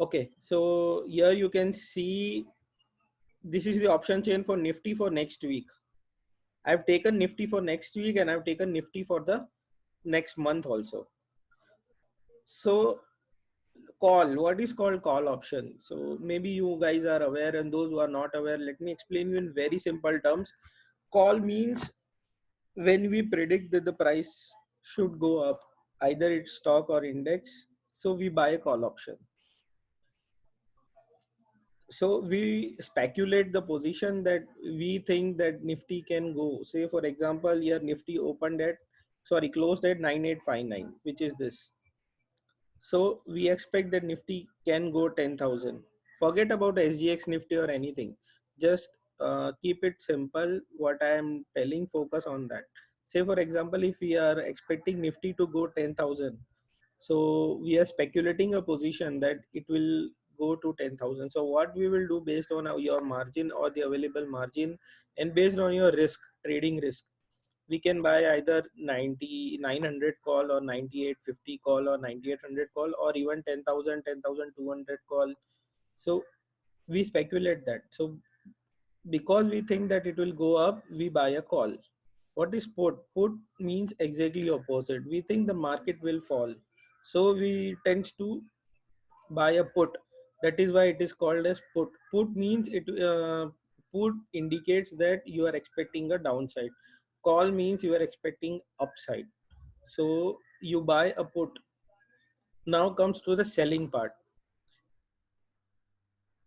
Okay, so here you can see this is the option chain for Nifty for next week. I've taken Nifty for next week and I've taken Nifty for the next month also. So call, what is called call option? So maybe you guys are aware, and those who are not aware, let me explain you in very simple terms. Call means when we predict that the price should go up, either it's stock or index, so we buy a call option. So we speculate the position that we think that Nifty can go. Say for example, here Nifty opened at, sorry, closed at 9859, which is this. So we expect that Nifty can go 10,000. Forget about SGX Nifty or anything. Just keep it simple. What I am telling, focus on that. Say for example, if we are expecting Nifty to go 10,000, so we are speculating a position that it will go to 10,000. So what we will do based on your margin or the available margin, and based on your risk, trading risk, we can buy either 9,900 call or 9,850 call or 9,800 call or even 10,000, 10,200 call. So we speculate that. So because we think that it will go up, we buy a call. What is put? Put means exactly opposite. We think the market will fall, so we tend to buy a put. That is why it is called as put. Put means put indicates that you are expecting a downside. Call means you are expecting upside. So you buy a put. Now comes to the selling part.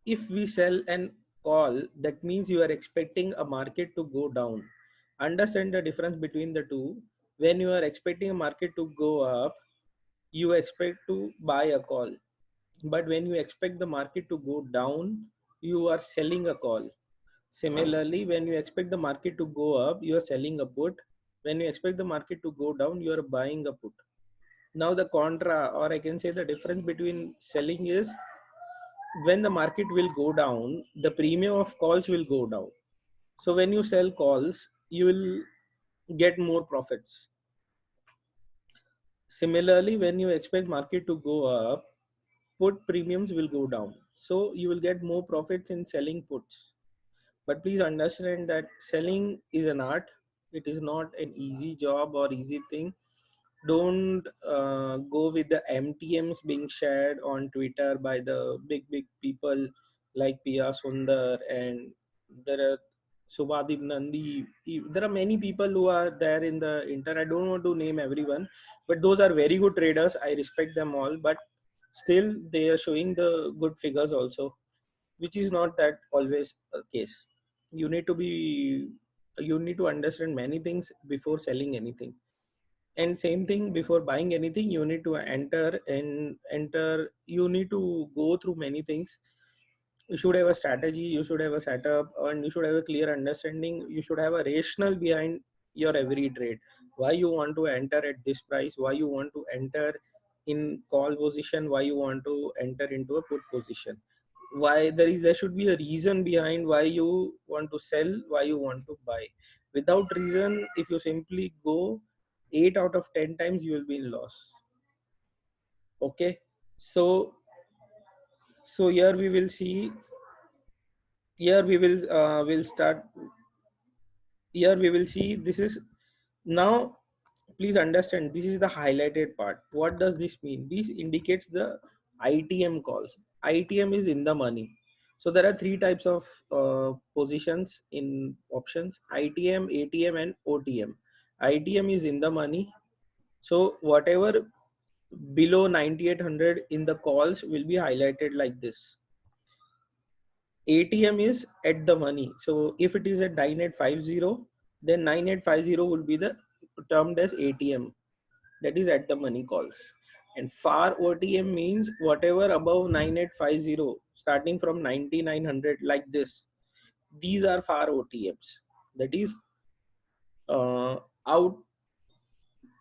If we sell an call, that means you are expecting a market to go down. Understand the difference between the two. When you are expecting a market to go up, you expect to buy a call. But when you expect the market to go down, you are selling a call. Similarly, when you expect the market to go up, you are selling a put. When you expect the market to go down, you are buying a put. Now the contra, or I can say the difference between selling is, when the market will go down, the premium of calls will go down. So when you sell calls, you will get more profits. Similarly, when you expect market to go up, put premiums will go down. So you will get more profits in selling puts. But please understand that selling is an art. It is not an easy job or easy thing. Don't go with the MTMs being shared on Twitter by the big people like Pia Sundar, and there are Subhadip Nandi. There are many people who are there in the internet. I don't want to name everyone, but those are very good traders. I respect them all, but still they are showing the good figures also, which is not that always a case. You need to be, you need to understand many things before selling anything. And same thing, before buying anything, you need to enter, you need to go through many things. You should have a strategy, you should have a setup, and you should have a clear understanding. You should have a rationale behind your every trade. Why you want to enter at this price, why you want to enter in call position, why you want to enter into a put position. Why there should be a reason behind why you want to sell, why you want to buy. Without reason, if you simply go 8 out of 10 times, you will be in loss. Okay, so here we will see, here we will start, here we will see, this is now, please understand, this is the highlighted part. What does this mean? This indicates the ITM calls. ITM is in the money. So there are three types of positions in options: ITM, ATM, and OTM. ITM is in the money. So whatever below 9800 in the calls will be highlighted like this. ATM is at the money. So if it is at 9850, then 9850 will be the termed as ATM, that is at the money calls. And far OTM means whatever above 9850, starting from 9900 like this. These are far OTMs. That is out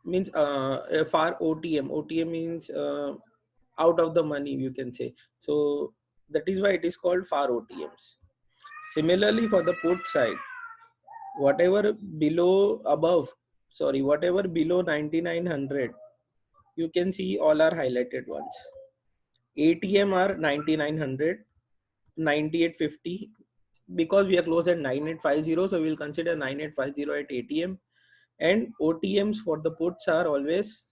means a far OTM. OTM means out of the money, you can say. So that is why it is called far OTMs. Similarly, for the put side, whatever below above, sorry, whatever below 9900, you can see all are highlighted ones. ATM are 9900, 9850, because we are closed at 9850, so we'll consider 9850 at ATM. And OTMs for the puts are always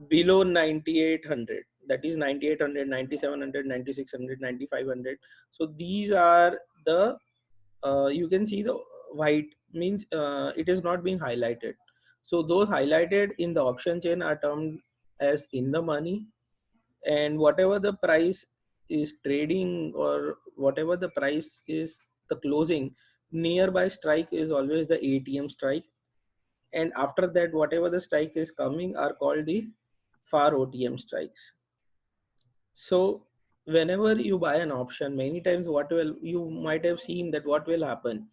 below 9800, that is 9800, 9700, 9600, 9500. So these are the you can see the white means it is not being highlighted. So those highlighted in the option chain are termed as in the money, and whatever the price is trading or whatever the price is the closing, nearby strike is always the ATM strike, and after that whatever the strike is coming are called the far OTM strikes. So whenever you buy an option, many times what will you might have seen that what will happen,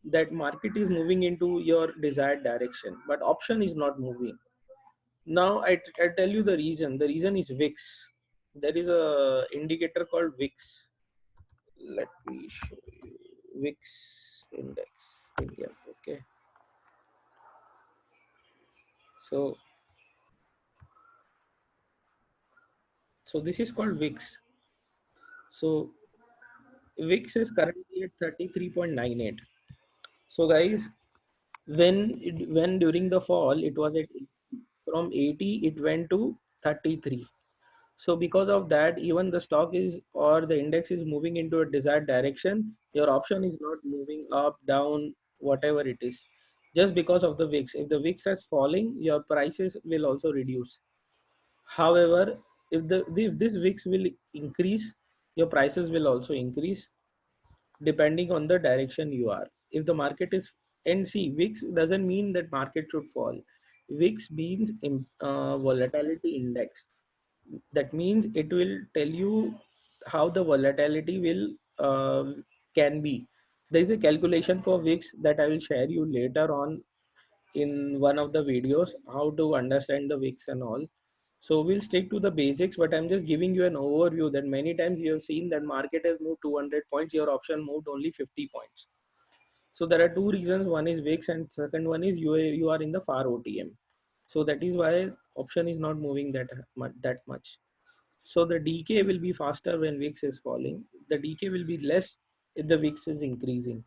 that market is moving into your desired direction, but option is not moving. Now I tell you the reason. The reason is VIX. There is a indicator called VIX. Let me show you VIX index India. Okay. So this is called VIX. So VIX is currently at 33.98. So guys, when during the fall it was at from 80 it went to 33. So because of that, even the stock is or the index is moving into a desired direction, your option is not moving up, down, whatever it is, just because of the VIX. If the VIX is falling, your prices will also reduce. However, if this VIX will increase, your prices will also increase depending on the direction you are. If the market is, and see, VIX doesn't mean that market should fall. VIX means volatility index. That means it will tell you how the volatility will can be. There is a calculation for VIX that I will share you later on in one of the videos, how to understand the VIX and all. So we'll stick to the basics, but I'm just giving you an overview that many times you have seen that market has moved 200 points, your option moved only 50 points. So there are two reasons. One is VIX and second one is you are in the far OTM. So that is why option is not moving that much. So the decay will be faster when VIX is falling. The decay will be less if the VIX is increasing.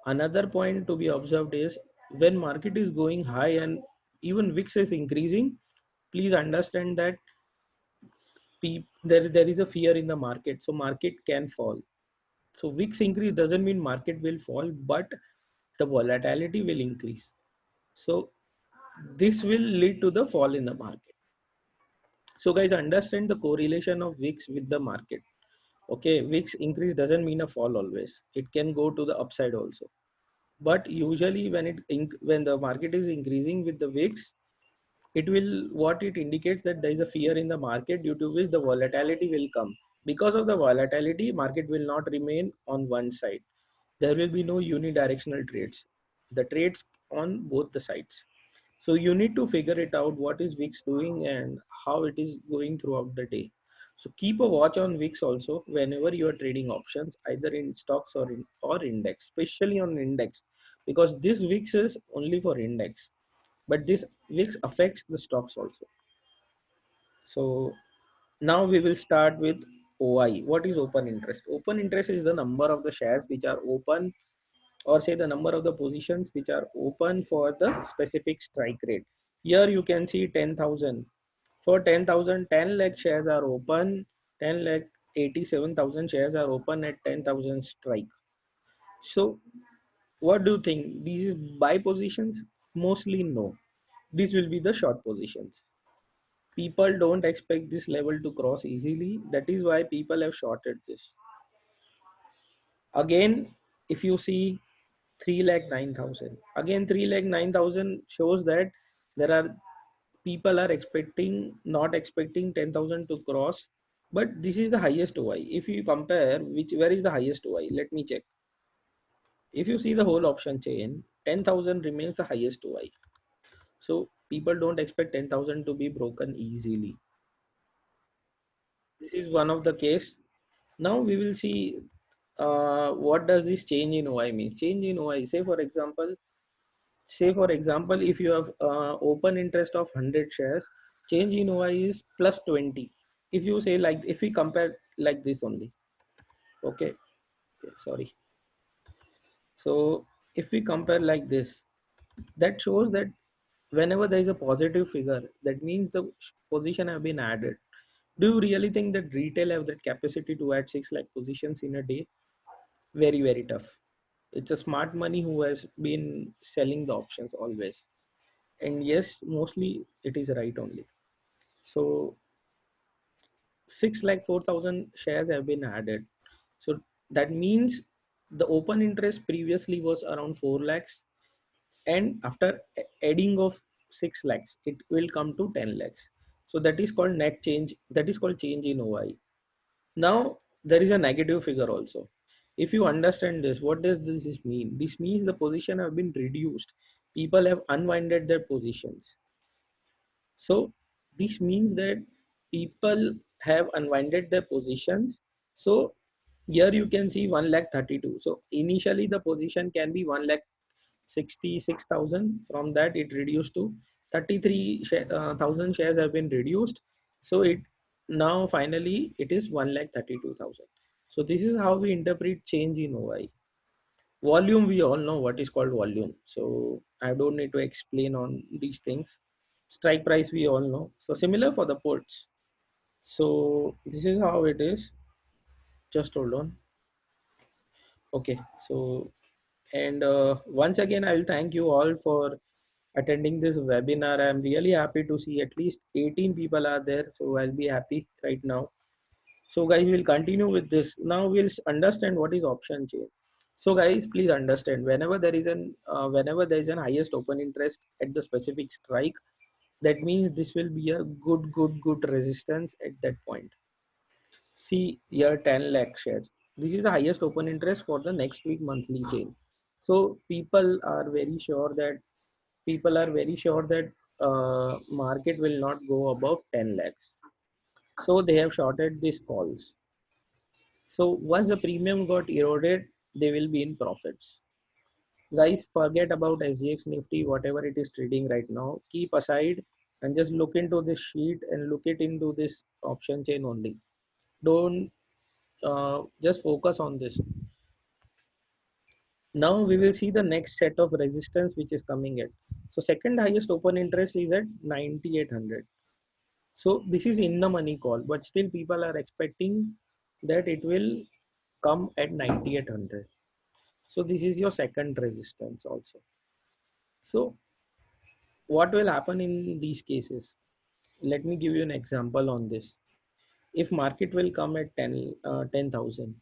Another point to be observed is when market is going high and even VIX is increasing, please understand that there is a fear in the market. So market can fall. So VIX increase doesn't mean market will fall, but the volatility will increase. So this will lead to the fall in the market. So guys, understand the correlation of VIX with the market. Okay, VIX increase doesn't mean a fall always. It can go to the upside also. But usually when the market is increasing with the VIX, it will what it indicates that there is a fear in the market due to which the volatility will come. Because of the volatility, market will not remain on one side. There will be no unidirectional trades. The trades on both the sides. So you need to figure it out what is VIX doing and how it is going throughout the day. So keep a watch on VIX also whenever you are trading options, either in stocks or index, especially on index, because this VIX is only for index, but this VIX affects the stocks also. So now we will start with OI. What is open interest? Open interest is the number of the shares which are open, or say the number of the positions which are open for the specific strike rate. Here you can see 10,000. For 10,000, 10 lakh shares are open, 10 lakh 87,000 shares are open at 10,000 strike. So what do you think? These is buy positions? Mostly no. This will be the short positions. People don't expect this level to cross easily. That is why people have shorted this. Again, if you see 3 lakh 9,000, again 3 lakh 9,000 shows that there are people are expecting, not expecting 10,000 to cross, but this is the highest OI. If you compare where is the highest OI, let me check. If you see the whole option chain, 10,000 remains the highest OI. So people don't expect 10,000 to be broken easily. This is one of the case. Now we will see what does this change in OI mean. Change in OI, say for example, if you have open interest of 100 shares, change in OI is plus 20. if you say like, if we compare like this only, okay, okay, sorry. So if we compare like this, that shows that whenever there is a positive figure, that means the position have been added. Do you really think that retail have that capacity to add 6 lakh positions in a day? Very, very tough. It's a smart money who has been selling the options always. And yes, mostly it is right only. So 6 lakh 4,000 shares have been added. So that means the open interest previously was around 4 lakhs, and after adding of 6 lakhs it will come to 10 lakhs. So that is called net change, that is called change in OI. Now there is a negative figure also. If you understand this, what does this mean? This means the position have been reduced, people have unwinded their positions. So this means that people have unwinded their positions. So here you can see 1 lakh 32. So initially the position can be 1 lakh 66,000. From that it reduced to 33,000 shares have been reduced. So it now finally it is 1 lakh 32,000. So this is how we interpret change in OI. Volume, we all know what is called volume, so I don't need to explain on these things. Strike price, we all know. So similar for the puts. So this is how it is. Just hold on. Okay, so and once again I will thank you all for attending this webinar. I'm really happy to see at least 18 people are there, so I'll be happy right now. So guys, we'll continue with this. Now we'll understand what is option chain. So guys, please understand, whenever there is an highest open interest at the specific strike, that means this will be a good resistance at that point. See here, 10 lakh shares. This is the highest open interest for the next week monthly chain. So people are very sure that market will not go above 10 lakhs. So they have shorted these calls. So once the premium got eroded, they will be in profits. Guys, forget about SGX Nifty, whatever it is trading right now. Keep aside and just look into this sheet and look it into this option chain only. Don't just focus on this. Now we will see the next set of resistance which is coming at. So second highest open interest is at 9,800. So this is in the money call, but still people are expecting that it will come at 9,800. So this is your second resistance also. So what will happen in these cases? Let me give you an example on this. If market will come at 10,000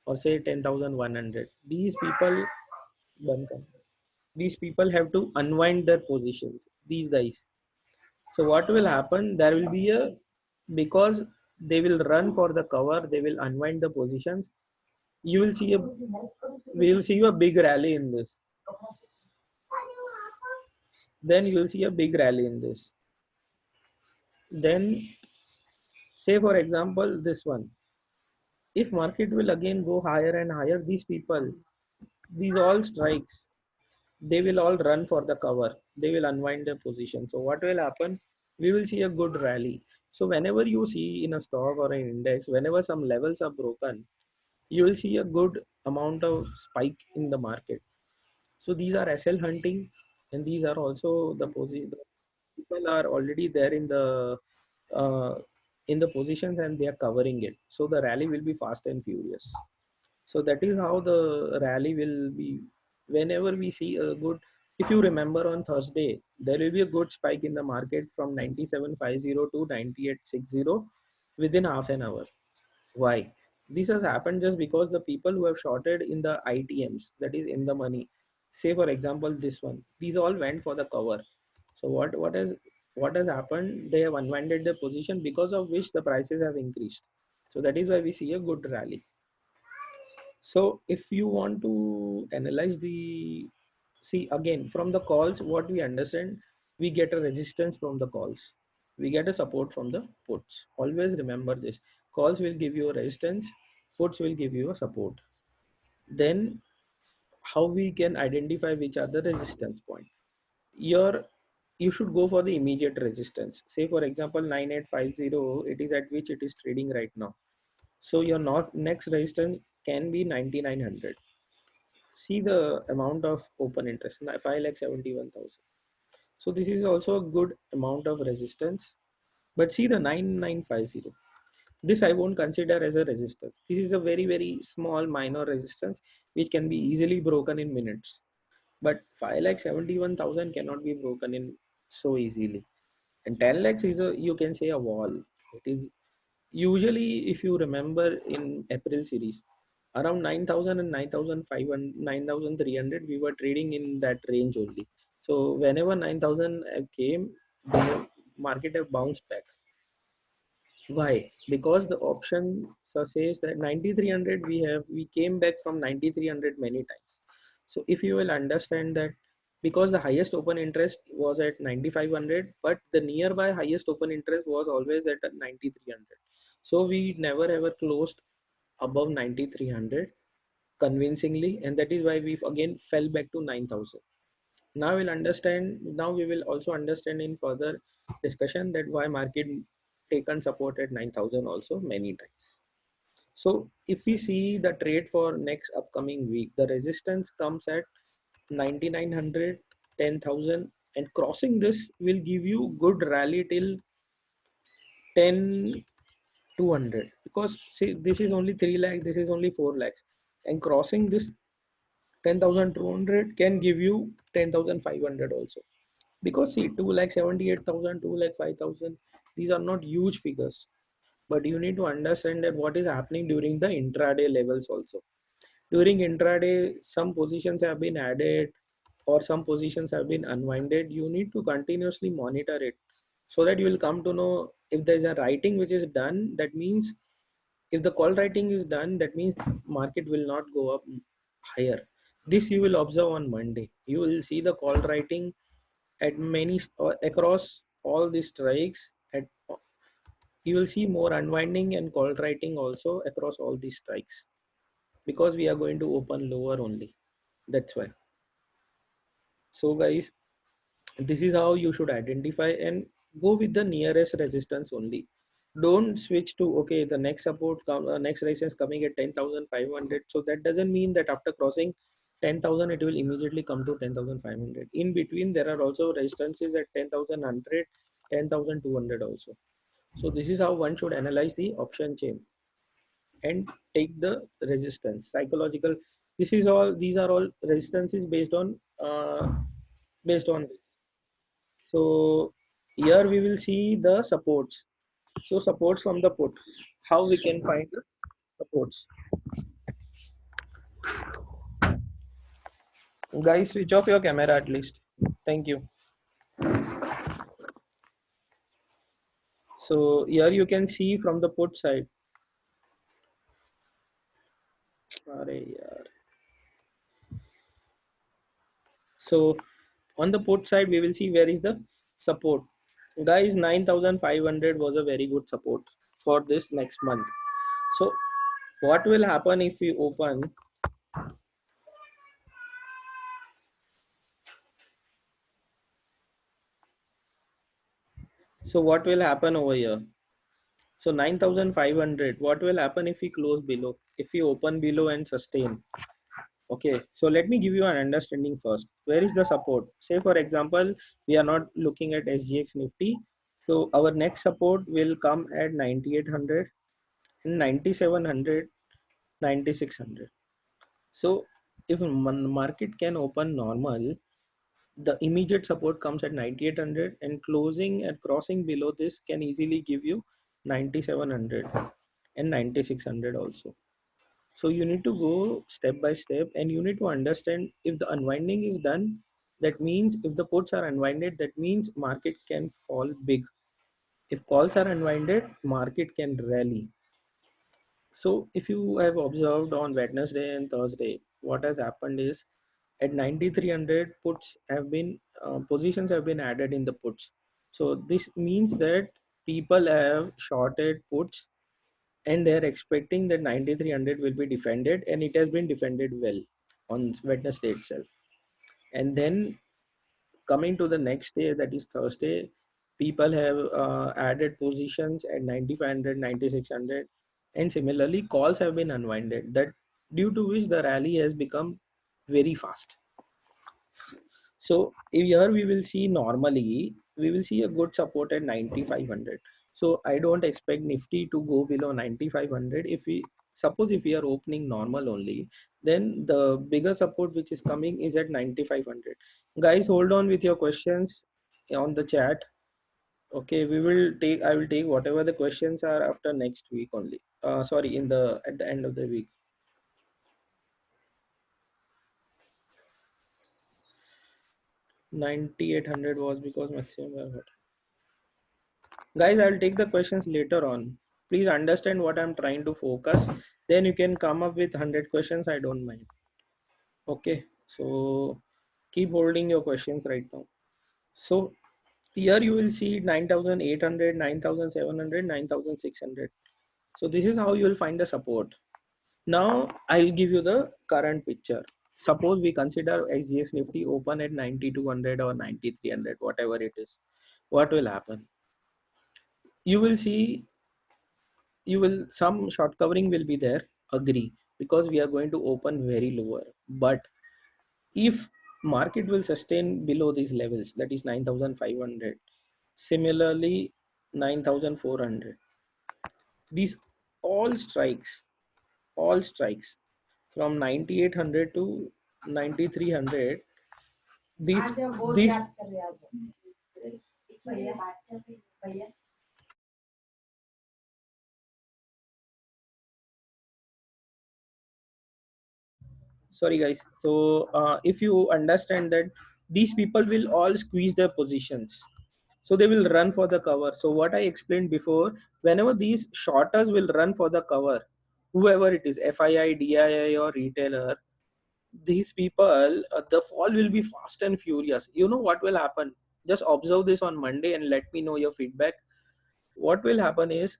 or say 10,100, these people have to unwind their positions, these guys. So what will happen? There will be a, because they will run for the cover, they will unwind the positions. You will see a, we will see a big rally in this. Then you will see a big rally in this. Then say for example this one, if market will again go higher and higher, these people, these all strikes, they will all run for the cover, they will unwind their position. So what will happen? We will see a good rally. So whenever you see in a stock or an index, whenever some levels are broken, you will see a good amount of spike in the market. So these are SL hunting, and these are also the position, people are already there uh, in the positions and they are covering it. So the rally will be fast and furious. So that is how the rally will be. Whenever we see a good, if you remember on Thursday, there will be a good spike in the market from 97.50 to 98.60 within half an hour. Why? This has happened just because the people who have shorted in the ITMs, that is in the money, say for example this one, these all went for the cover. So what has happened? They have unwinded their position, because of which the prices have increased. So that is why we see a good rally. So if you want to analyze the, see again from the calls, what we understand, we get a resistance from the calls, we get a support from the puts. Always remember this: calls will give you a resistance, puts will give you a support. Then how we can identify which are the resistance point? Your you should go for the immediate resistance. Say for example 9850, it is at which it is trading right now. So your not next resistance can be 9900. See the amount of open interest, 5,71,000. So this is also a good amount of resistance. But see the 9950. This I won't consider as a resistance. This is a very, very small minor resistance which can be easily broken in minutes. But 5,71,000 cannot be broken in so easily. And 10 lakhs is a, you can say, a wall. It is usually, if you remember in April series, around 9,000 and 9,500, 9,300, we were trading in that range only. So whenever 9,000 came, the market have bounced back. Why? Because the option says that 9,300 we came back from 9,300 many times. So if you will understand that, because the highest open interest was at 9,500, but the nearby highest open interest was always at 9,300. So we never ever closed above 9,300 convincingly, and that is why we again fell back to 9,000. Now we will also understand in further discussion that why market taken support at 9,000 also many times. So if we see the trade for next upcoming week, the resistance comes at 9,900, 10,000, and crossing this will give you good rally till 10,200, because see this is only 3 lakh, this is only 4 lakhs, and crossing this 10,200 can give you 10,500 also. Because see 2 lakh 78,000, 2 lakh 5,000, these are not huge figures, but you need to understand that what is happening during the intraday levels also. During intraday, some positions have been added or some positions have been unwinded. You need to continuously monitor it, so that you will come to know if there is a writing which is done. That means if the call writing is done, that means market will not go up higher. This you will observe on Monday. You will see the call writing at many across all these strikes. At you will see more unwinding and call writing also across all these strikes, because we are going to open lower only. That's why. So guys, this is how you should identify and go with the nearest resistance only. Don't switch to okay, the next support next resistance coming at 10,500. So that doesn't mean that after crossing 10,000 it will immediately come to 10,500. In between there are also resistances at 10,100, 10,200 also. So this is how one should analyze the option chain and take the resistance psychological. This is all, these are all resistances based on this. So here we will see the supports. So supports from the put, how we can find the supports. Guys, switch off your camera at least. Thank you. So here you can see from the put side. Arey yaar. So on the put side, we will see where is the support. Guys, 9,500 was a very good support for this next month. So what will happen if we open? So what will happen over here? So 9,500, what will happen if we close below? If we open below and sustain? Okay, so let me give you an understanding first. Where is the support? Say for example, we are not looking at SGX Nifty. So our next support will come at 9,800 and 9,700, 9,600. So if market can open normal, the immediate support comes at 9,800, and closing and crossing below this can easily give you 9,700 and 9,600 also. So you need to go step by step, and you need to understand if the unwinding is done, that means if the puts are unwinded, that means market can fall big. If calls are unwinded, market can rally. So if you have observed on Wednesday and Thursday, what has happened is at 9,300 puts have been positions have been added in the puts. So this means that people have shorted puts, and they're expecting that 9,300 will be defended, and it has been defended well on Wednesday itself. And then coming to the next day, that is Thursday, people have added positions at 9500, 9600, and similarly calls have been unwinded, that due to which the rally has become very fast. So here we will see, normally we will see a good support at 9500. So I don't expect Nifty to go below 9500. If we suppose if we are opening normal only, then the bigger support which is coming is at 9500. Guys, hold on with your questions on the chat. Okay, we will take, I will take whatever the questions are after next week only. Sorry, in the at the end of the week. 9800 was because maximum were hot. Guys, I'll take the questions later on. Please understand what I'm trying to focus. Then you can come up with 100 questions. I don't mind. Okay. So keep holding your questions right now. So here you will see 9800, 9700, 9600. So this is how you will find the support. Now I'll give you the current picture. Suppose we consider SGX Nifty open at 9200 or 9300, whatever it is. What will happen? You will see, you will, some short covering will be there, agree, because we are going to open very lower. But if market will sustain below these levels, that is 9500, similarly 9400, these all strikes, all strikes from 9800 to 9300, these sorry guys. So if you understand that these people will all squeeze their positions, so they will run for the cover. So what I explained before, whenever these shorters will run for the cover, whoever it is, FII, DII or retailer, these people, the fall will be fast and furious. You know what will happen? Just observe this on Monday and let me know your feedback. What will happen is,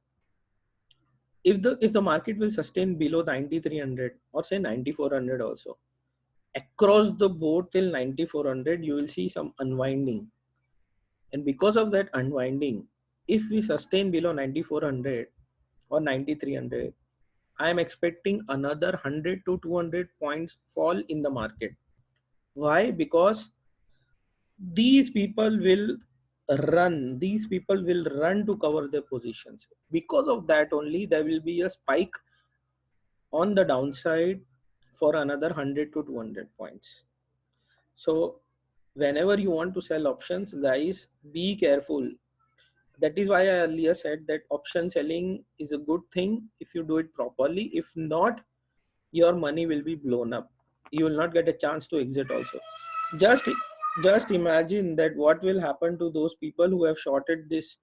if the market will sustain below 9300 or say 9400 also, across the board till 9400, you will see some unwinding. And because of that unwinding, if we sustain below 9400 or 9300, I am expecting another 100 to 200 points fall in the market. Why? Because these people will run to cover their positions. Because of that only, there will be a spike on the downside for another 100 to 200 points. So whenever you want to sell options, guys, be careful. That is why I earlier said that option selling is a good thing if you do it properly. If not, your money will be blown up. You will not get a chance to exit also. Just imagine that what will happen to those people who have shorted this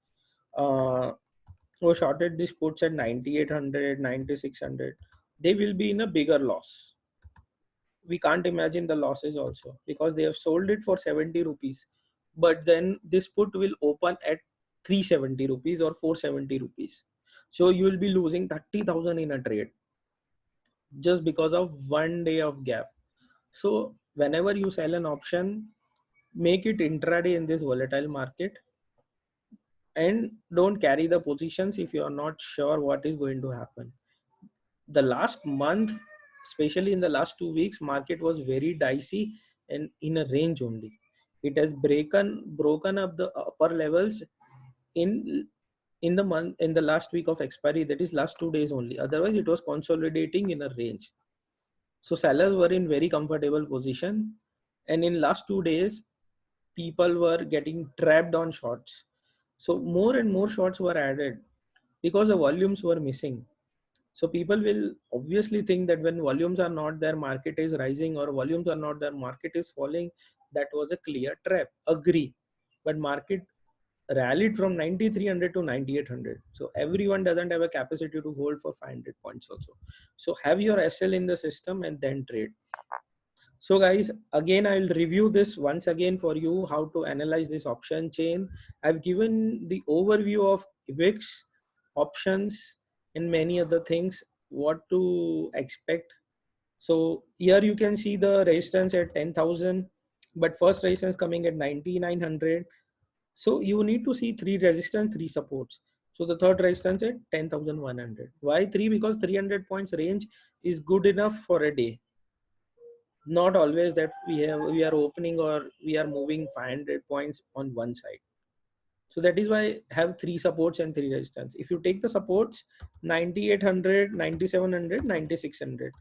puts at 9800, 9600. They will be in a bigger loss. We can't imagine the losses also, because they have sold it for 70 rupees, but then this put will open at 370 rupees or 470 rupees. So you will be losing 30,000 in a trade just because of one day of gap. So whenever you sell an option, make it intraday in this volatile market, and don't carry the positions if you are not sure what is going to happen. The last month, especially in the last 2 weeks, market was very dicey and in a range only. It has broken up the upper levels in the month, in the last week of expiry, that is last 2 days only. Otherwise it was consolidating in a range. So sellers were in very comfortable position, and in last 2 days people were getting trapped on shorts. So more and more shorts were added because the volumes were missing. So people will obviously think that when volumes are not there, market is rising, or volumes are not there, market is falling. That was a clear trap. Agree. But market rallied from 9300 to 9800. So everyone doesn't have a capacity to hold for 500 points also. So have your SL in the system and then trade. So guys, again, I'll review this once again for you, how to analyze this option chain. I've given the overview of VIX, options, and many other things, what to expect. So here you can see the resistance at 10,000, but first resistance coming at 9900. So you need to see three resistance, three supports. So the third resistance at 10,100. Why three? Because 300 points range is good enough for a day. Not always that we are opening or we are moving 500 points on one side. So that is why have three supports and three resistance. If you take the supports 9800, 9700, 9600,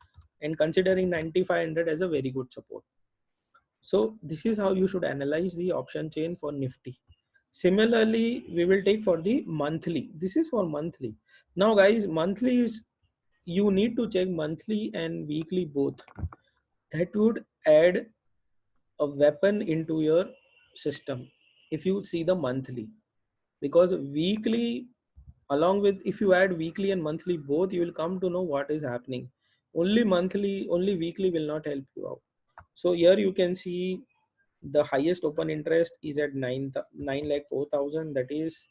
and considering 9500 as a very good support. So this is how you should analyze the option chain for Nifty. Similarly, we will take for the monthly. This is for monthly. Now guys, monthly is, you need to check monthly and weekly both. That would add a weapon into your system if you see the monthly, because weekly, along with, if you add weekly and monthly both, you will come to know what is happening. Only monthly, only weekly will not help you out. So here you can see the highest open interest is at 9 lakh 4,000, that is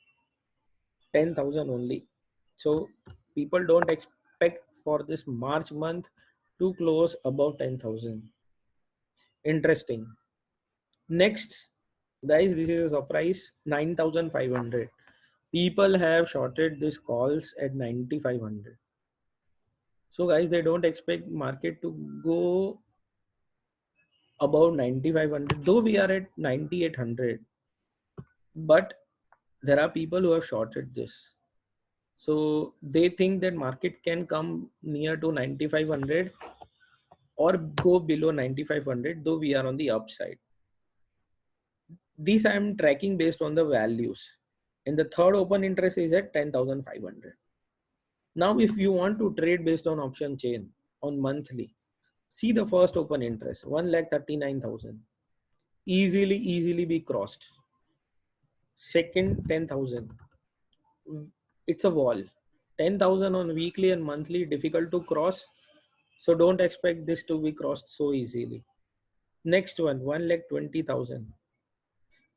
10,000 only. So people don't expect for this March month to close above 10,000. Interesting. Next, guys, this is a surprise, 9,500. People have shorted these calls at 9,500. So guys, they don't expect market to go above 9,500, though we are at 9,800. But there are people who have shorted this. So they think that market can come near to 9,500 or go below 9,500, though we are on the upside. These I am tracking based on the values. And the third open interest is at 10,500. Now, if you want to trade based on option chain on monthly, see the first open interest, 1,39,000. Easily be crossed. Second, 10,000. It's a wall. 10,000 on weekly and monthly, difficult to cross. So don't expect this to be crossed so easily. Next one, 1,20,000.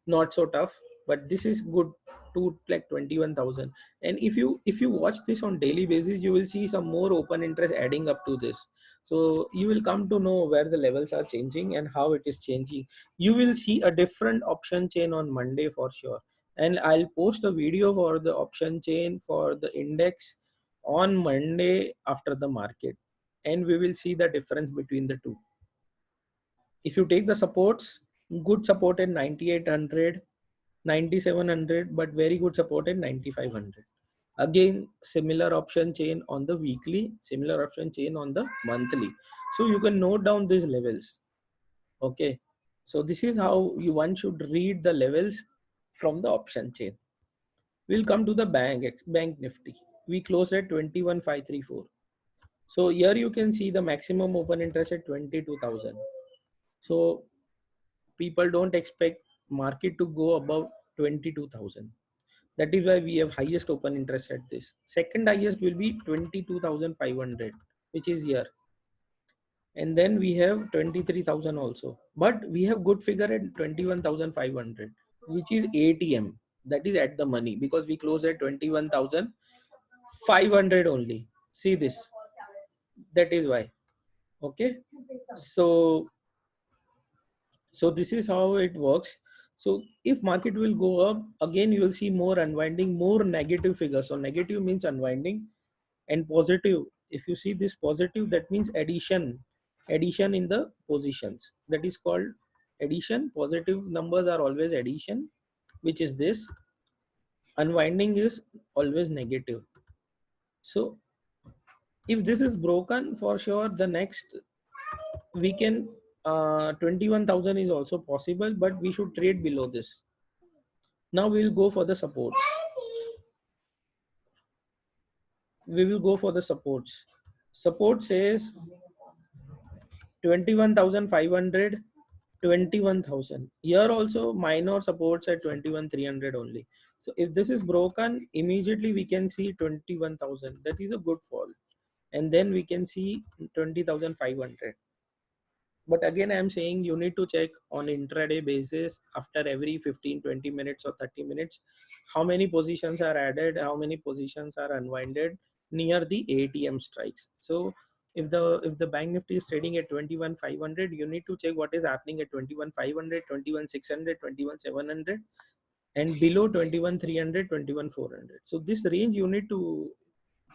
Not so tough, but this is good, to like 21,000. And if you watch this on daily basis, you will see some more open interest adding up to this. So you will come to know where the levels are changing and how it is changing. You will see a different option chain on Monday for sure, and I'll post a video for the option chain for the index on Monday after the market, and we will see the difference between the two. If you take the supports, good support at 9,800, 9,700, but very good support at 9,500. Again, similar option chain on the weekly, similar option chain on the monthly. So you can note down these levels. Okay. So this is how one should read the levels from the option chain. We'll come to the bank Nifty. We closed at 21,534. So here you can see the maximum open interest at 22,000. So people don't expect market to go above 22,000. That is why we have highest open interest at this. Second highest will be 22,500, which is here. And then we have 23,000 also. But we have good figure at 21,500, which is ATM. That is at the money, because we closed at 21,500 only. See this. That is why. Okay. So this is how it works. So if market will go up, again you will see more unwinding, more negative figures. So negative means unwinding, and positive, if you see this positive, that means addition in the positions. That is called addition. Positive numbers are always addition, which is this. Unwinding is always negative. So if this is broken, for sure the next we can 21,000 is also possible, but we should trade below this. Now we will go for the supports. Support says 21,500, 21,000. Here also minor supports at 21,300 only. So if this is broken, immediately we can see 21,000. That is a good fall. And then we can see 20,500. But again, I'm saying you need to check on intraday basis after every 15, 20 minutes or 30 minutes, how many positions are added, how many positions are unwinded near the ATM strikes. So if the bank nifty is trading at 21,500, you need to check what is happening at 21,500, 21,600, 21,700, and below 21,300, 21,400. So this range you need to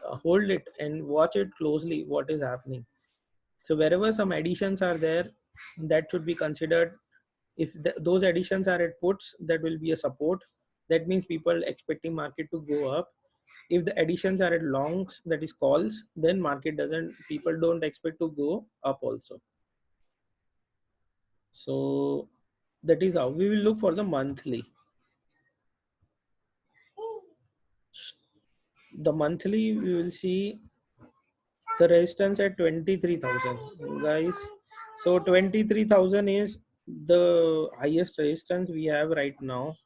hold it and watch it closely what is happening. So wherever some additions are there, that should be considered. If those additions are at puts, that will be a support. That means people expecting market to go up. If the additions are at longs, that is calls, then market doesn't, people don't expect to go up also. So that is how we will look for the monthly. The monthly we will see the resistance at 23,000, guys. So 23,000 is the highest resistance we have right now.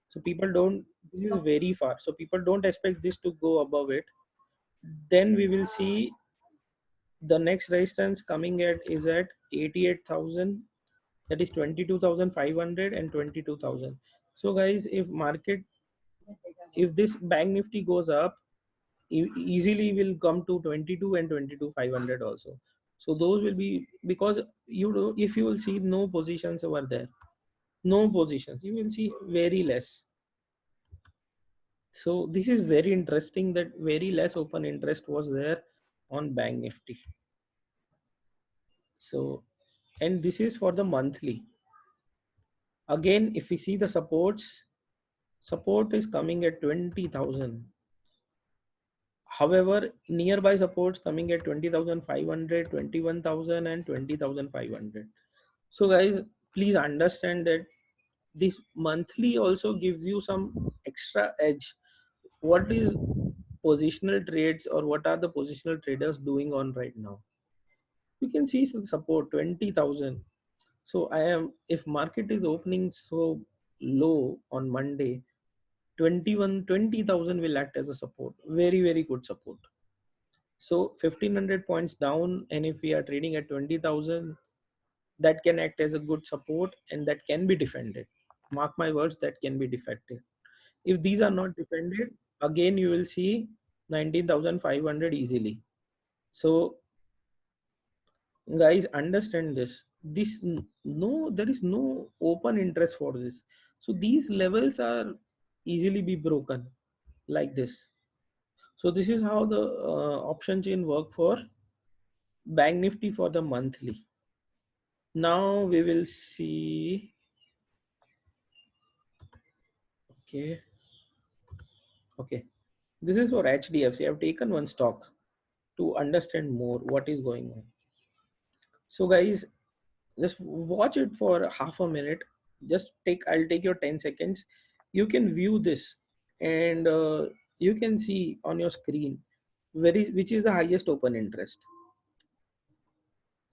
So people don't, this is very far, so people don't expect this to go above it. Then we will see the next resistance coming at is at 88,000, that is 22,500 and 22,000. So guys, if market, if this bank nifty goes up, easily will come to 22 and 22,500 also. So those will be, because you know, if you will see no positions over there, no positions, you will see very less. So this is very interesting that very less open interest was there on bank nifty. So, and this is for the monthly. Again, if we see the supports, support is coming at 20,000. However, nearby supports coming at 20,500, 21,000 and 20,500. So guys, please understand that this monthly also gives you some extra edge. What is positional trades, or what are the positional traders doing on right now? You can see some support 20,000. So I am, if market is opening so low on Monday, 20,000 will act as a support, very very good support. So 1,500 points down, and if we are trading at 20,000, that can act as a good support and that can be defended. Mark my words, that can be defended. If these are not defended, again you will see 19,500 easily. So guys, understand this. No, there is no open interest for this. So these levels are easily be broken like this. So this is how the option chain work for bank nifty for the monthly. Now we will see. Okay. Okay. This is for HDFC. I've taken one stock to understand more what is going on. So guys, just watch it for half a minute. I'll take your 10 seconds. You can view this, and you can see on your screen which is the highest open interest.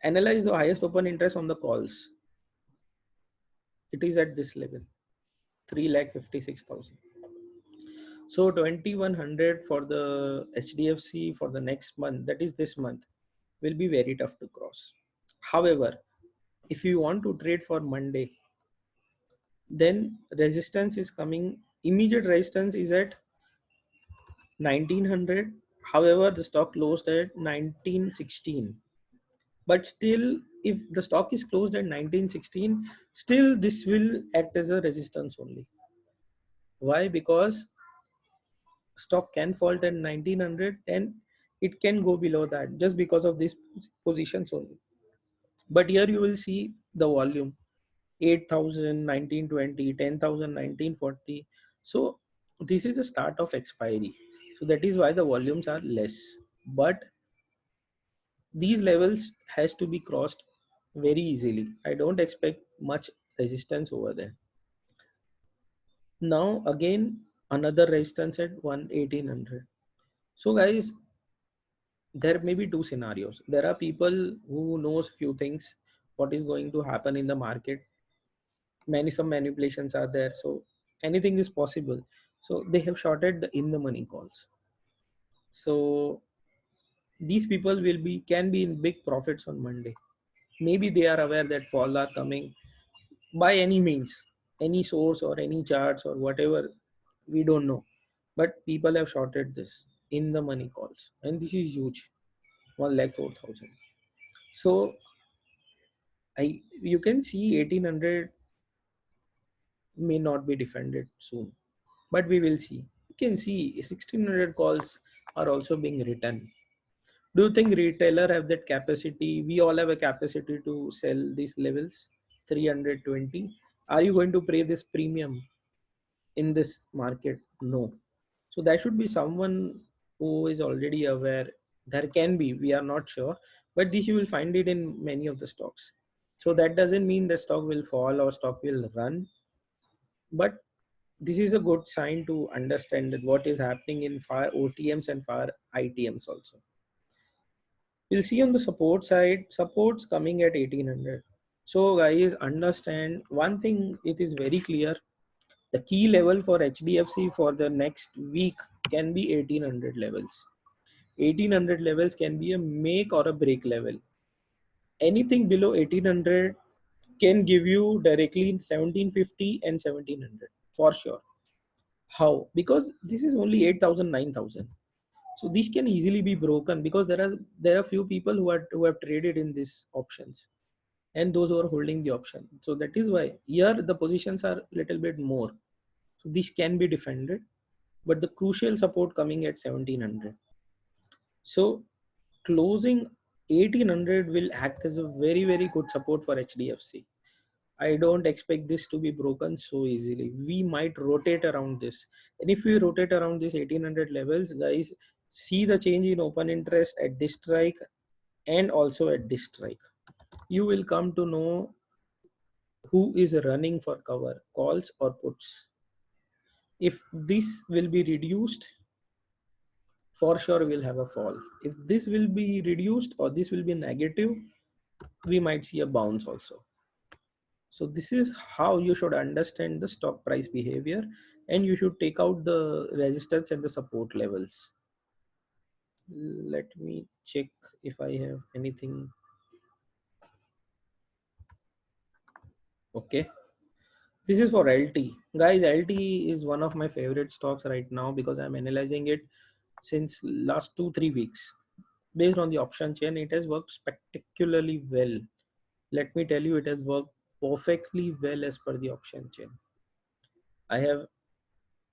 Analyze the highest open interest on the calls. It is at this level, 3,56,000. So 2,100 for the HDFC for the next month, that is this month, will be very tough to cross. However, if you want to trade for Monday, then resistance is coming. Immediate resistance is at 1,900. However, the stock closed at 1,916. But still, if the stock is closed at 1,916, still this will act as a resistance only. Why? Because stock can fall at 1,900 and it can go below that just because of these positions only. But here you will see the volume 8,000, 1,920, 10,000, 1,940. So this is the start of expiry. So that is why the volumes are less. But these levels has to be crossed very easily. I don't expect much resistance over there. Now again another resistance at 1,800. So guys, there may be two scenarios. There are people who knows few things what is going to happen in the market. Some manipulations are there, so anything is possible. So they have shorted the in the money calls. So these people can be in big profits on Monday. Maybe they are aware that fall are coming by any means, any source or any charts or whatever, we don't know. But people have shorted this in the money calls, and this is huge. 1,04,000. So you can see 1800 may not be defended soon, but we will see. You can see 1600 calls are also being written. Do you think retailer have that capacity? We all have a capacity to sell these levels, 320. Are you going to pay this premium in this market? No. So there should be someone who is already aware. There can be, we are not sure, but this you will find it in many of the stocks. So that doesn't mean the stock will fall or stock will run, but this is a good sign to understand that what is happening in fire OTMs and fire ITMs also. We'll see on the support side, supports coming at 1800. So guys, understand one thing, it is very clear. The key level for HDFC for the next week can be 1800 levels. 1800 levels can be a make or a break level. Anything below 1800 can give you directly 1750 and 1700 for sure. How? Because this is only 8,000, 9,000. So these can easily be broken because there are few people who have traded in these options and those who are holding the option. So that is why here the positions are little bit more. So this can be defended, but the crucial support coming at 1700. So closing 1800 will act as a very very good support for HDFC. I don't expect this to be broken so easily. We might rotate around this. And if we rotate around this 1800 levels, guys, see the change in open interest at this strike and also at this strike. You will come to know who is running for cover, calls or puts. If this will be reduced, for sure we'll have a fall. If this will be reduced or this will be negative, we might see a bounce also. So this is how you should understand the stock price behavior, and you should take out the resistance and the support levels. Let me check if I have anything. Okay. This is for LT. Guys, LT is one of my favorite stocks right now because I'm analyzing it since last 2-3 weeks. Based on the option chain, it has worked spectacularly well. Let me tell you, it has worked perfectly well as per the option chain. I have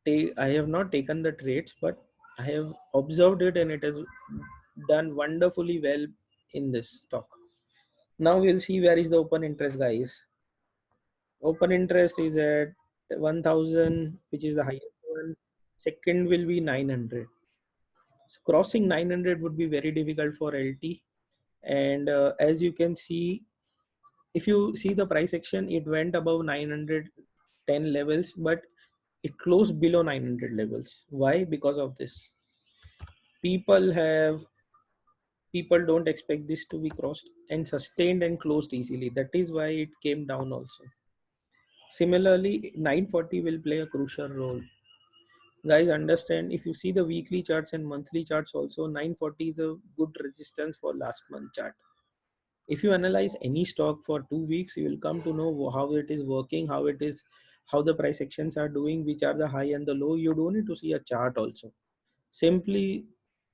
I have not taken the trades, but I have observed it and it has done wonderfully well in this stock. Now we'll see where is the open interest, guys. Open interest is at 1000, which is the highest one. Second will be 900. So crossing 900 would be very difficult for LT. And as you can see, if you see the price action, it went above 910 levels, but it closed below 900 levels. Why? Because of this. People have people don't expect this to be crossed and sustained and closed easily. That is why it came down also. Similarly, 940 will play a crucial role. Guys, understand, if you see the weekly charts and monthly charts also, 940 is a good resistance for last month chart. If you analyze any stock for 2 weeks, you will come to know how it is working, how the price actions are doing, which are the high and the low. You don't need to see a chart also. Simply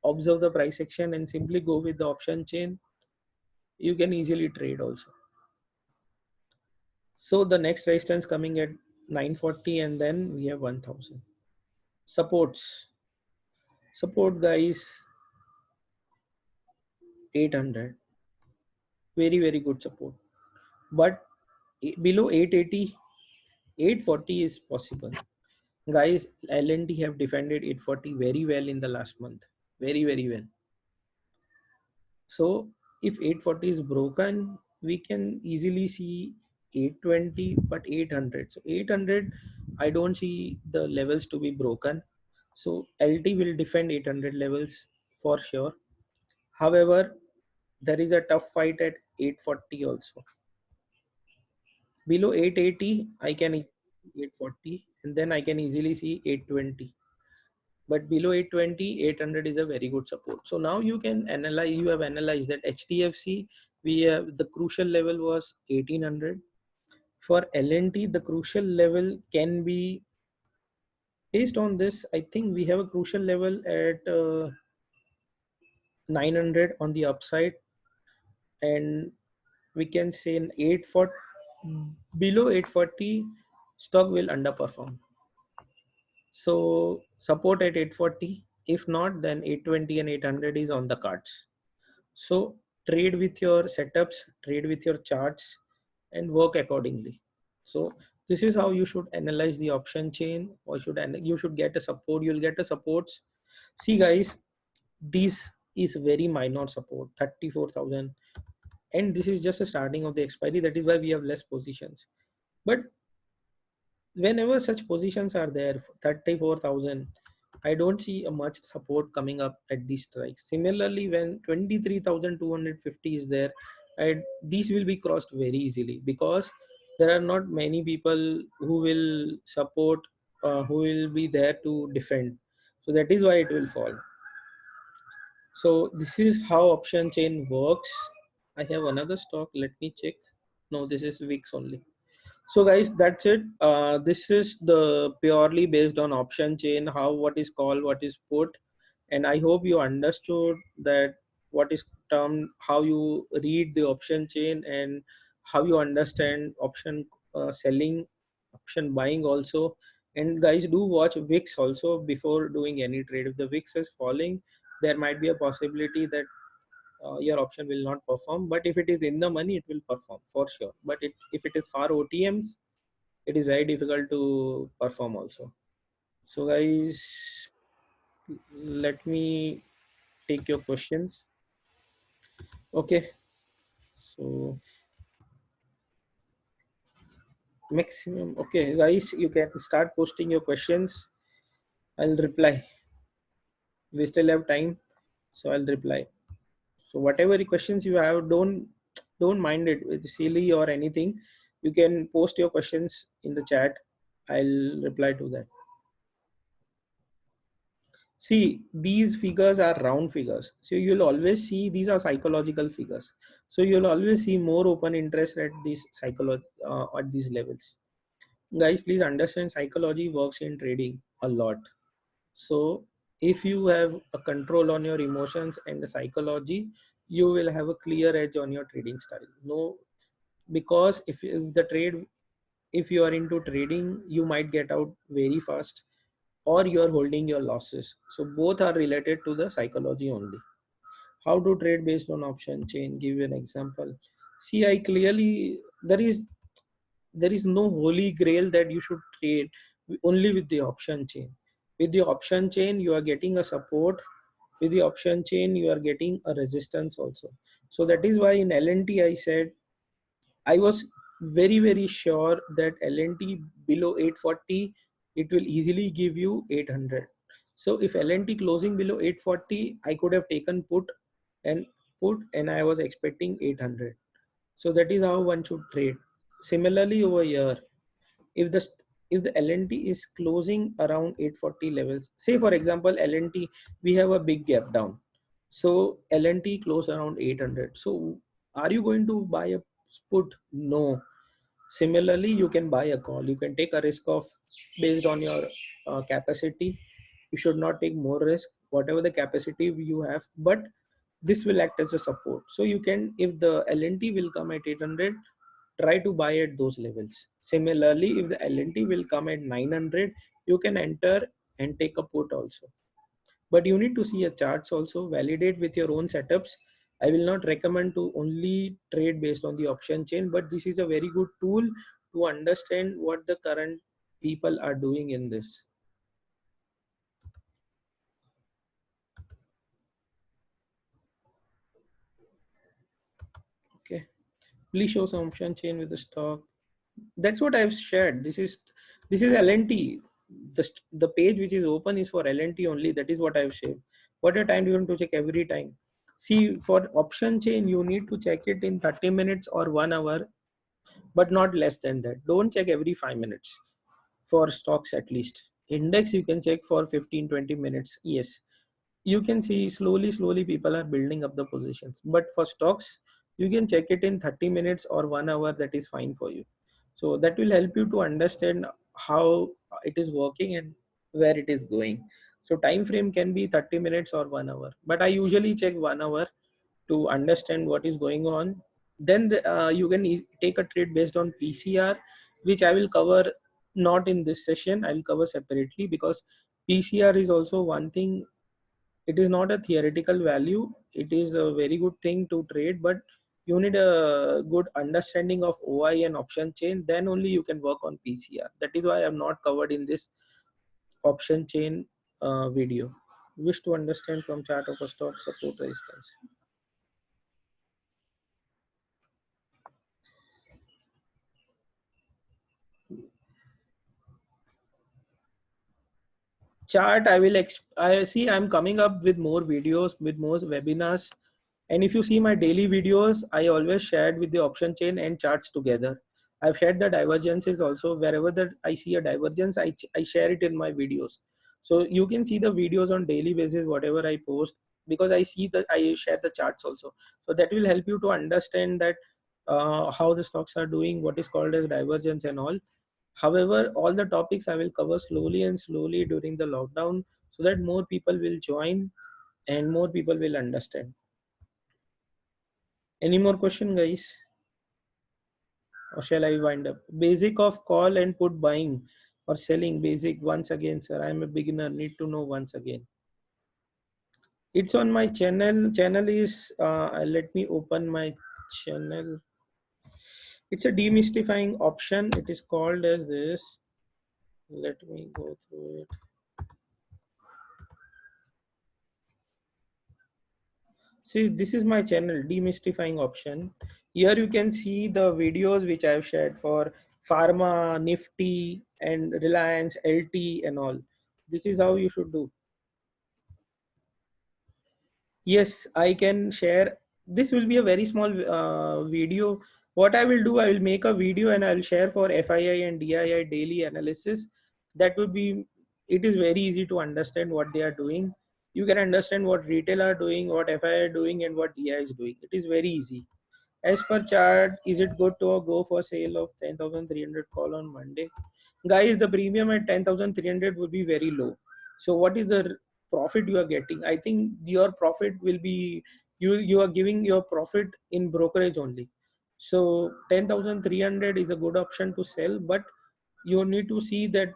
observe the price action and simply go with the option chain. You can easily trade also. So the next resistance coming at 940 and then we have 1000. Supports. Support, guys, 800. Very, very good support. But below 880, 840 is possible. Guys, L&T have defended 840 very well in the last month. Very, very well. So if 840 is broken, we can easily see 820, but 800. So 800, I don't see the levels to be broken. So LT will defend 800 levels for sure. However, there is a tough fight at 840 also. Below 880, I can 840, and then I can easily see 820. But below 820, 800 is a very good support. So now you can analyze, you have analyzed that HDFC, we have the crucial level was 1800. For L&T, the crucial level can be, based on this, I think we have a crucial level at 900 on the upside, and we can say in 840, below 840 stock will underperform. So support at 840. If not, then 820 and 800 is on the cards. So trade with your setups, trade with your charts, and work accordingly. So this is how you should analyze the option chain, or you should get a support. You'll get a supports. See guys, this is very minor support, 34,000, and this is just a starting of the expiry. That is why we have less positions. But whenever such positions are there, 34,000, I don't see a much support coming up at these strikes. Similarly, when 23,250 is there, and these will be crossed very easily, because there are not many people who will support, who will be there to defend. So that is why it will fall. So this is how option chain works. I have another stock. Let me check. No, this is weeks only. So guys, that's it. This is the purely based on option chain, how what is called, what is put, and I hope you understood that what is termed, how you read the option chain, and how you understand option selling, option buying also. And guys, do watch VIX also before doing any trade. If the VIX is falling, there might be a possibility that your option will not perform. But if it is in the money, it will perform for sure. But if it is far OTMs, it is very difficult to perform also. So guys, let me take your questions. Okay, so maximum. Okay guys, you can start posting your questions. I'll reply. We still have time, so I'll reply. So whatever the questions you have, don't mind it, it's silly or anything. You can post your questions in the chat. I'll reply to that. See, these figures are round figures. So you'll always see these are psychological figures. So you'll always see more open interest at these at these levels. Guys, please understand psychology works in trading a lot. So if you have a control on your emotions and the psychology, you will have a clear edge on your trading style. No, because if the trade, if you are into trading, you might get out very fast, or you are holding your losses. So both are related to the psychology only. How to trade based on option chain? Give you an example. See, I clearly, there is no holy grail that you should trade only with the option chain. With the option chain, you are getting a support. With the option chain, you are getting a resistance also. So that is why in LNT I said I was very sure that LNT below 840, it will easily give you 800. So if LNT closing below 840, I could have taken and and I was expecting 800. So that is how one should trade. Similarly over here, if the LNT is closing around 840 levels, say for example LNT, we have a big gap down. So LNT close around 800. So are you going to buy a put? No. Similarly, you can buy a call. You can take a risk of based on your capacity. You should not take more risk, whatever the capacity you have, but this will act as a support. So you can, if the LNT will come at 800, try to buy at those levels. Similarly, if the LNT will come at 900, you can enter and take a put also. But you need to see a charts also, validate with your own setups. I will not recommend to only trade based on the option chain, but this is a very good tool to understand what the current people are doing in this. Okay, please show some option chain with the stock. That's what I've shared. This is LNT. The page which is open is for LNT only. That is what I've shared. What a time you want to check every time. See, for option chain, you need to check it in 30 minutes or 1 hour, but not less than that. Don't check every 5 minutes for stocks at least. Index you can check for 15-20 minutes. Yes, you can see slowly people are building up the positions. But for stocks, you can check it in 30 minutes or 1 hour. That is fine for you. So that will help you to understand how it is working and where it is going. So time frame can be 30 minutes or 1 hour, but I usually check 1 hour to understand what is going on. Then you can take a trade based on PCR, which I will cover not in this session. I will cover separately, because PCR is also one thing. It is not a theoretical value. It is a very good thing to trade, but you need a good understanding of OI and option chain. Then only you can work on PCR. That is why I'm not covered in this option chain video. Wish to understand from chart of a stock support resistance. Chart, I see I'm coming up with more videos, with more webinars. And if you see my daily videos, I always shared with the option chain and charts together. I've shared the divergences also. Wherever that I see a divergence, I share it in my videos. So you can see the videos on daily basis, whatever I post, because I see that I share the charts also. So that will help you to understand that how the stocks are doing, what is called as divergence and all. However, all the topics I will cover slowly and slowly during the lockdown, so that more people will join and more people will understand. Any more question, guys? Or shall I wind up? Basic of call and put buying or selling. Basic once again, sir. I'm a beginner. Need to know once again. It's on my channel. Channel is, let me open my channel. It's a demystifying option. It is called as this. Let me go through it. See, this is my channel, Demystifying Option. Here you can see the videos which I've shared for Pharma, Nifty, and Reliance, LT, and all. This is how you should do. Yes, I can share. This will be a very small video. What I will do, I will make a video and I will share for FII and DII daily analysis. That would be, it is very easy to understand what they are doing. You can understand what retail are doing, what FII are doing, and what DI is doing. It is very easy. As per chart, is it good to go for sale of 10,300 call on Monday? Guys, the premium at 10,300 would be very low. So what is the profit you are getting? I think your profit will be, you are giving your profit in brokerage only. So 10,300 is a good option to sell, but you need to see that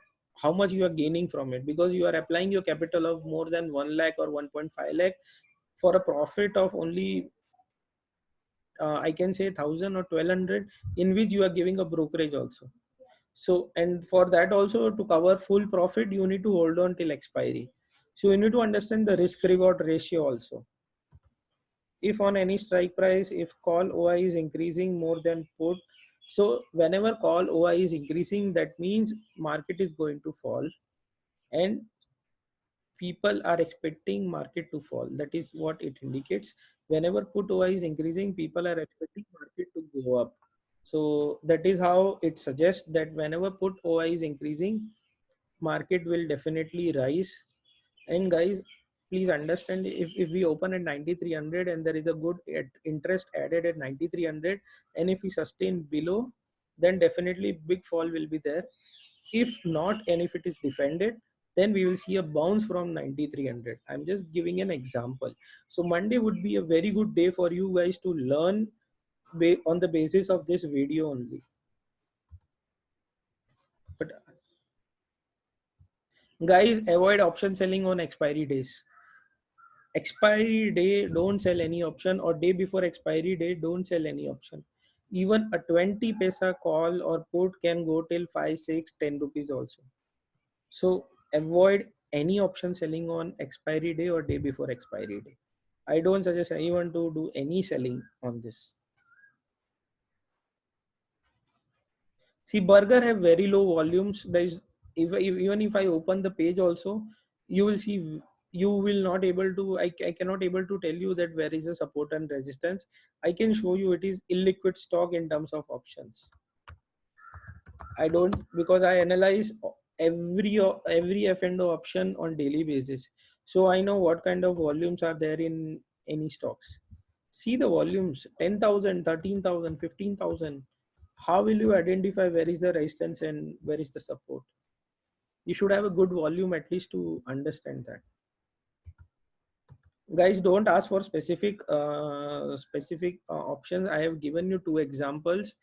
how much you are gaining from it, because you are applying your capital of more than 1 lakh or 1.5 lakh for a profit of only I can say 1,000 or 1,200, in which you are giving a brokerage also. So, and for that also, to cover full profit, you need to hold on till expiry. So you need to understand the risk reward ratio also. If on any strike price, if call OI is increasing more than put, so whenever call OI is increasing, that means market is going to fall, and people are expecting market to fall. That is what it indicates. Whenever put OI is increasing, people are expecting market to go up. So that is how it suggests that whenever put OI is increasing, market will definitely rise. And guys, please understand, if we open at 9,300 and there is a good interest added at 9,300, and if we sustain below, then definitely big fall will be there. If not, and if it is defended, then we will see a bounce from 9,300. I'm just giving an example. So Monday would be a very good day for you guys to learn on the basis of this video only. But guys, avoid option selling on expiry days. Expiry day, don't sell any option, or day before expiry day, don't sell any option. Even a 20 paisa call or put can go till 5, 6, 10 rupees also. So avoid any option selling on expiry day or day before expiry day. I don't suggest anyone to do any selling on this. See, burger have very low volumes. There is, even if I open the page also, you will see, you will not able to, I cannot able to tell you that where is the support and resistance. I can show you it is illiquid stock in terms of options. I don't, because I analyze every F&O option on daily basis. So I know what kind of volumes are there in any stocks. See the volumes, 10,000, 13,000, 15,000. How will you identify where is the resistance and where is the support? You should have a good volume at least to understand that. Guys, don't ask for specific options. I have given you 2 examples.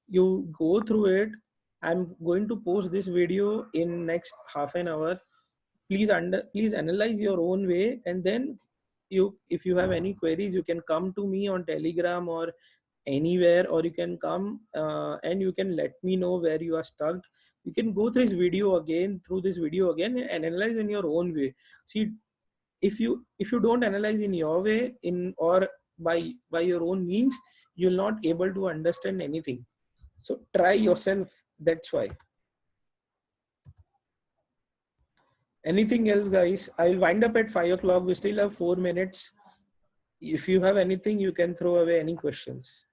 You go through it. I'm going to post this video in next half an hour. Please analyze your own way, and then if you have any queries, you can come to me on Telegram or anywhere, or you can come and you can let me know where you are stuck. You can go through this video again and analyze in your own way. See, if you don't analyze in your way, in or by your own means, you'll not able to understand anything. So try yourself. That's why. Anything else, guys? I'll wind up at 5 o'clock. We still have 4 minutes. If you have anything, you can throw away any questions.